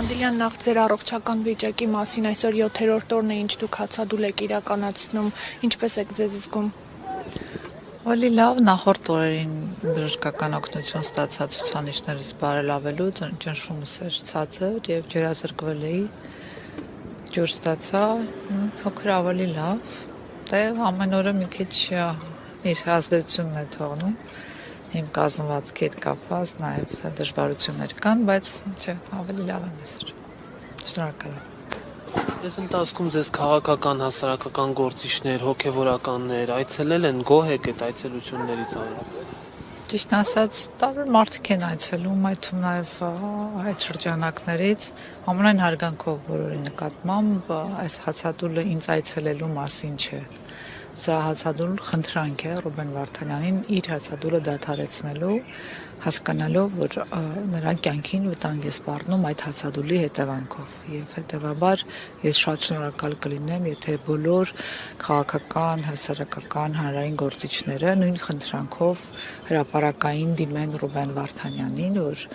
Քանդիլյան, նախ ձեր առողջական վիճակի մասին այսօր 7-րդ օրն է, ինչ դուք հացադուլ եք իրականացնում, ինչպես եք ձեզ զգում։ Ավելի լավ, նախորդ օրերին բժշկական օգնություն ստացա ցուցանիշներից բարելավելու, ճնշումս էր ցածր եւ ջերազրկվել էի, ջուր ստացա, փոքր ավելի լավ, դե ամեն օրը մի քիչ իր ազդեցությունն է թողնում, իմ կազմվածքի հետ կապված նաեւ դժվարություններ կան, բայց չէ, ավելի լավ եմ այսօր։ Շնորհակալ եմ։ Այս ընթացքում ձեզ քաղաքական, հասարակական գործիչներ, հոգևորականներ այցելել են, գոհ եք այդ այցելություններից առավել։ Ճիշտ ասած, տարբեր մարդիկ են այցելում, այդ թվում նաև այդ շրջանակներից ամենայն հարգանքով բոլորի նկատմամբ այս հացադուլը ինձ այցելելու մասին չէ։ Սա հացադուլ խնդրանք է Ռուբեն Վարդանյանին իր հացադուլը դադարեցնելու, հասկանալով, որ նրա կյանքին վտանգ է սպառնում այդ հացադուլի հետևանքով եւ հետեւաբար ես շատ շնորհակալ կլինեմ, եթե բոլոր քաղաքական, հասարակական, հանրային գործիչները նույն խնդրանքով հրապարակային դիմեն Ռուբեն Վարդանյանին, որ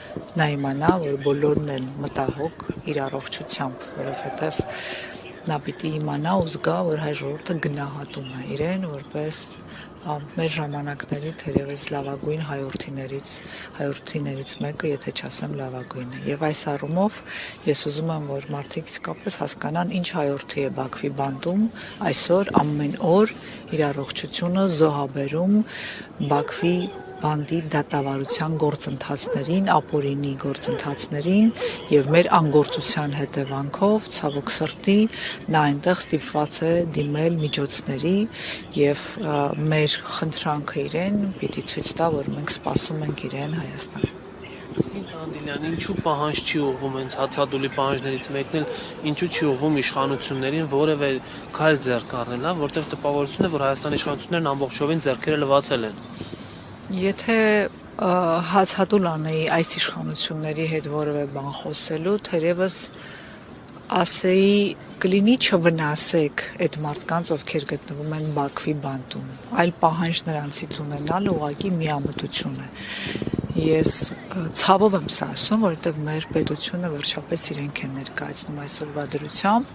նա իմանա, որ բոլորն են մտահոգ իր առողջությամբ, որովհետեւ նա պիտի իմանա ու զգա, որ հայ ժողովուրդը գնահատում է իրեն որպես մեր ժամանակների թերևս լավագույն հայրենիներից մեկը, եթե չասեմ լավագույնը։ Եվ այս առումով ես ուզում եմ, որ մարդիկ իսկապես հասկանան, ինչ հայրենի է Բաքվի բանտում, այսօր ամեն օր իր առողջությունը զոհաբերում Բաքվի բանդի դատավարության գործընթացներին, ապօրինի գործընթացներին եւ մեր անգործության հետևանքով ցավոք սրտի նա այնտեղ ստիպված է դիմել միջոցների եւ մեր խնդրանքը իրեն պիտի ցույց տա, որ մենք սպասում ենք իրեն Հայաստան։ Քանդիլյան, ինչու պահանջ չի ուղղվում հենց հացադուլի պահանջներից մեկն էլ, ինչու չի ուղղվում իշխանություններին որևէ քայլ ձեռք առնել, որտեղ տպավորությունն է, որ Հայաստանի իշխանություններն ամբողջովին ձեռքերը լվացել են։ Եթե հացադուլ անեի այս իշխանությունների հետ որևէ բան խոսելու, թերևս ասեի կլինի չվնասեք այդ մարդկանց, ովքեր գտնվում են Բաքվի բանտում, այլ պահանջ նրանցից ունենալը ուղղակի միամտություն է։ Ես ցավով եմ սա ասում, որովհետև մեր պետությունը վերջապես իրենք են ներկայացնում այսօրվա դրությամբ,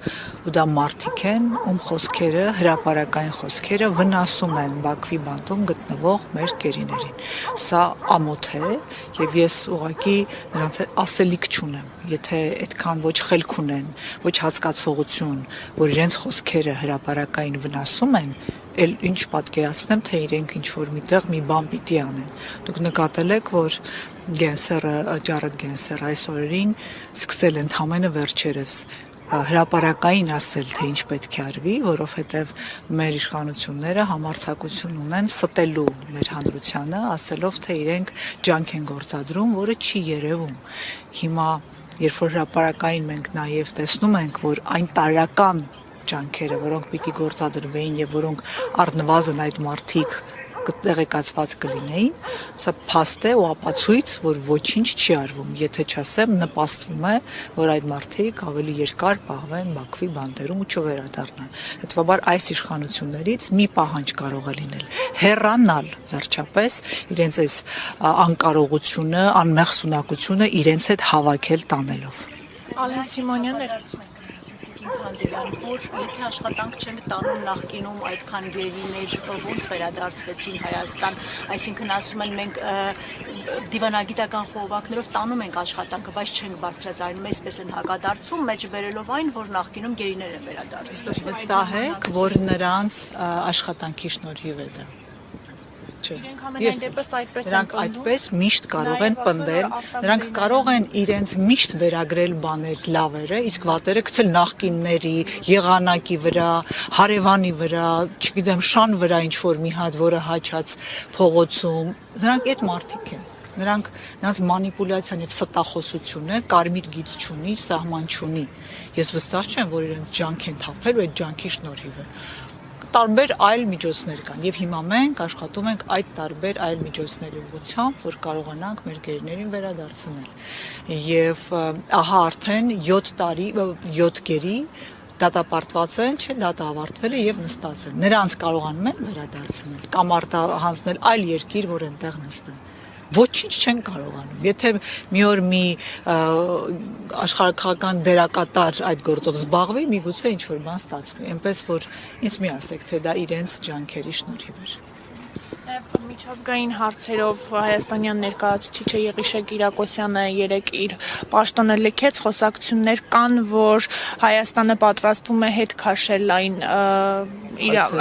ու դա մարդիկ են, ում խոսքերը, հրապարակային խոսքերը վնասում են Բաքվի բանտում գտնվող մեր գերիներին։ Սա ամոթ է, եւ ես ուղղակի նրանց հետ ասելիք չունեմ, եթե այդքան ոչ խելք ունեն, ոչ հասկացողություն, որ իրենց խոսքերը հրապարակային վնասում են, էլ ինչ պատկերացնեմ, թե իրենք ինչ-որ միտեղ մի բան պիտի անեն։ Դուք նկատել եք, որ Ջարեդ Գենսերը այս օրերին սկսել ընդհանրապես վերջերս հրապարակային ասել, թե ինչ պետք է արվի, որովհետև մեր իշխանությունները համարձակություն ունեն ստելու մեր հանրությանը, ասելով, թե իրենք ջանք են գործադրում, որը չի երևում։ Հիմա, երբ որ հրապարակային մենք նաև տեսնում ենք, որ այն տարրական ջանքերը, որոնք պիտի գործադրվեին եւ որոնք առնվազն այդ մարդիկ տեղեկացված կլինեին, սա փաստ է ու ապացույց, որ ոչինչ չի արվում, եթե չասեմ նպաստվում է, որ այդ մարդիկ ավելի երկար պահվեն Բաքվի բանտերում ու չվերադառնան։ Հետևաբար այս իշխանություններից մի պահանջ կարող է լինել հեռանալ վերջապես իրենց այս անկարողությունը, անմեղսունակությունը իրենց հետ հավաքել տանելով։ Ալեն Սիմոնյանն Քանդիլյան, որ եթե աշխատանք չենք տանում նախկինում այդքան գերիներ ոնց վերադարձվեցին Հայաստան, այսինքն ասում են մենք դիվանագիտական խողովակներով տանում ենք աշխատանքը, բայց չենք բարձրացնում, այսպես են հակադարձում, մեջ բերելով այն, որ նախկինում գերիներ են վերադարձել։ Վստահ եք, որ նրանց աշխատանքի շնորհիվ է դա։ Իրենք ամենայն դեպս այդպես են Նրանք այդպես միշտ կարող են պնդել, նրանք կարող են իրենց միշտ վերագրել բաներ լավերը, իսկ վատերը գցել նախկինների, եղանակի վրա, հարևանի վրա, չգիտեմ, շան վրա ինչ-որ մի հատ, որը հաչած փողոցում, նրանք այդ մարդիկ են։ Նրանց մանիպուլյացիան եւ ստախոսությունը կարմիր գիծ չունի, սահման չունի։ Ես վստահ չեմ, որ իրենք ջանք են թափել ու այդ ջանքի շնորհիվ է։ Տարբեր այլ միջոցներ կան եւ հիմա մենք աշխատում ենք այդ տարբեր այլ միջոցների ուղղությամբ, որ կարողանանք մեր գերիներին վերադարձնել։ Եվ ահա արդեն 7 գերի դատապարտված են, չէ, դատը ավարտվել է եւ նստած են։ Նրանց կարողանում են վերադարձնել կամ արտահանձնել այլ երկիր, որ այնտեղ նստեն։ ոչինչ չեն կարողանում։ Եթե մի օր մի աշխարհակաղական դերակատար այդ գործով զբաղվի, միգուցե ինչ որ բան ստացվի, այնպես որ ինձ մի ասեք, թե դա իրենց ջանքերի շնորհիվ էր։ Նաև միջազգային հարցերով հայաստանյան ներկայացուցիչը Եղիշե Կիրակոսյանը երեկ իր պաշտոնը լքեց, խոսակցություններ կան, որ Հայաստանը պատրաստվում է հետ քաշել այն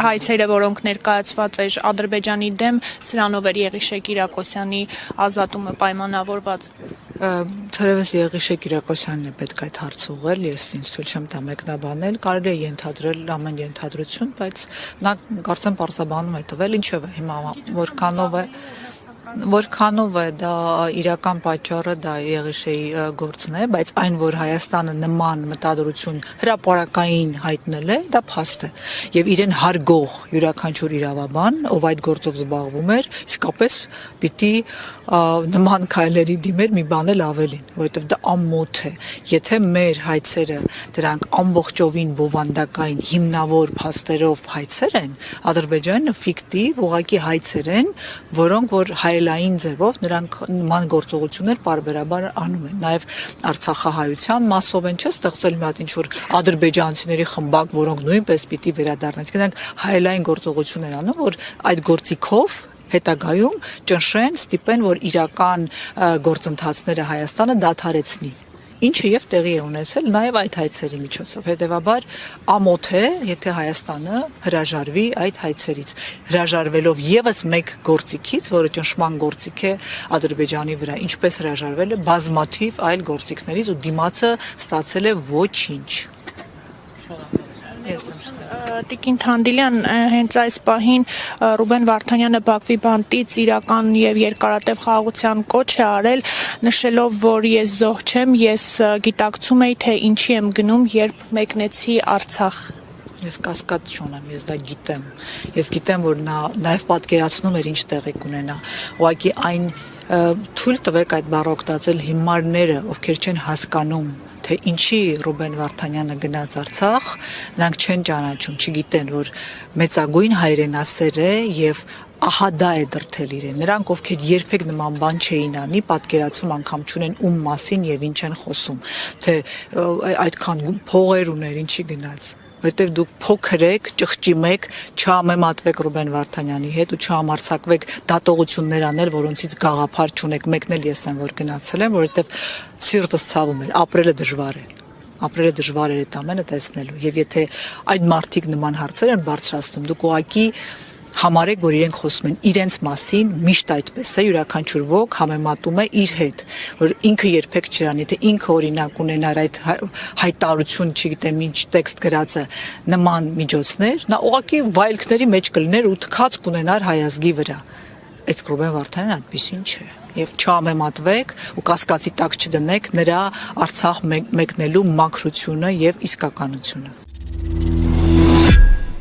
հայցերը, որոնք ներկայացված էր Ադրբեջանի դեմ, սրանով էր Եղիշե Կիրակոսյանի ազատումը պայմանավորված։ Թերևս Եղիշե Կիրակոսյանն է պետք այդ հարցը ուղղել, ես ինձ թույլ չեմ տա մեկնաբանել, կարելի է ենթադրել ամեն ենթադրություն, բայց նա կարծեմ պարզաբանում է տվել, ինչով է հիմա որքանով է դա իրական պատճառը, դա Եղիշեի գործն է, բայց այն, որ Հայաստանը նման մտադրություն հրապարակային հայտնել է, դա փաստ է եւ իրեն հարգող յուրաքանչյուր իրավաբան, ով այդ գործով զբաղվում էր, իսկապես պիտի նման քայլերի դիմեր մի բան էլ ավելին, որովհետեւ դա ամոթ է։ Եթե մեր հայցերը դրանք ամբողջովին բովանդակային հիմնավոր փաստերով հայցեր են, Ադրբեջանը ֆիկտիվ ուղղակի հայցեր են, որոնք որ հայելային ձևով նրանք նման գործողություններ պարբերաբար անում են։ Նաև Արցախահայության մասով են չէ ստեղծել մի հատ ինչ-որ ադրբեջանցիների խմբակ, որոնք նույնպես պիտի վերադառնան։ Նրանք հայելային գործողություն են անում, որ այդ գործիքով հետագայում ճնշեն, ստիպեն, որ իրական գործընթացները Հայաստանը դադարեցնի։ Ինչը եւ տեղի է ունեցել նաեւ այդ հայցերի միջոցով։ Հետևաբար ամոթ է, եթե Հայաստանը հրաժարվի այդ հայցերից, հրաժարվելով եւս մեկ գործիքից, որը ճնշման գործիք է Ադրբեջանի վրա, ինչպես հրաժարվել է բազմաթիվ այլ գործիքներից ու դիմացը ստացել է ոչինչ։ Տիկին Թանդիլյան, հենց այս պահին Ռուբեն Վարդանյանը Բաքվի բանտից իրական եւ երկարատև խաղաղության կոչ է արել, նշելով, որ ես զոհ չեմ, ես գիտակցում եի, թե ինչի եմ գնում, երբ մեկնեցի Արցախ։ Ես կասկած չունեմ, ես դա գիտեմ։ Ես գիտեմ, որ նա նաեւ պատկերացնում էր ինչ տեղի կունենա։ Ուղղակի այն թույլ տվեք այդ բառը օգտագործել հիմարները, ովքեր չեն հասկանում, թե ինչի Ռուբեն Վարդանյանը գնաց Արցախ, նրանք չեն ճանաչում, չգիտեն, որ մեծագույն հայրենասեր է եւ ահա դա է դրթել իրեն։ Նրանք, ովքեր երբեք նման բան չէին անի, պատկերացում անգամ չունեն ում մասին եւ ինչ են խոսում, թե այդքան փողեր ուներ, ինչի գնաց։ Որտեւ դուք փոքր եք, ճղճիմ եք, չհամեմատվեք Ռուբեն Վարդանյանի հետ ու չհամարցակվեք դատողություններ անել, որոնցից գաղափար չունեք։ Մեկն էլ ես եմ, որ գնացել եմ, որովհետեւ սիրտս ցավում էր, ապրելը դժվար է։ Ապրելը դժվար է այդ ամենը տեսնելու։ Եվ եթե այդ մարդիկ նման հարցեր են բարձրացնում, դուք ուղղակի համարեք, որ իրենք խոսում են իրենց մասին, միշտ այդպես է, յուրաքանչյուր ոք համեմատում է իր հետ, որ ինքը երբեք չրան, եթե ինքը օրինակ ունենար այդ հայտարարություն, չգիտեմ ինչ տեքստ գրածը նման միջոցներ, նա ուղղակի վայելքների մեջ կլիներ ու թքած կունենար հայազգի վրա։ Այս Ռուբեն Վարդանյանը այդպեսին չէ։ Եվ չհամեմատվեք ու կասկածի տակ չդնեք նրա Արցախ մեկնելու մաքրությունը եւ իսկականությունը։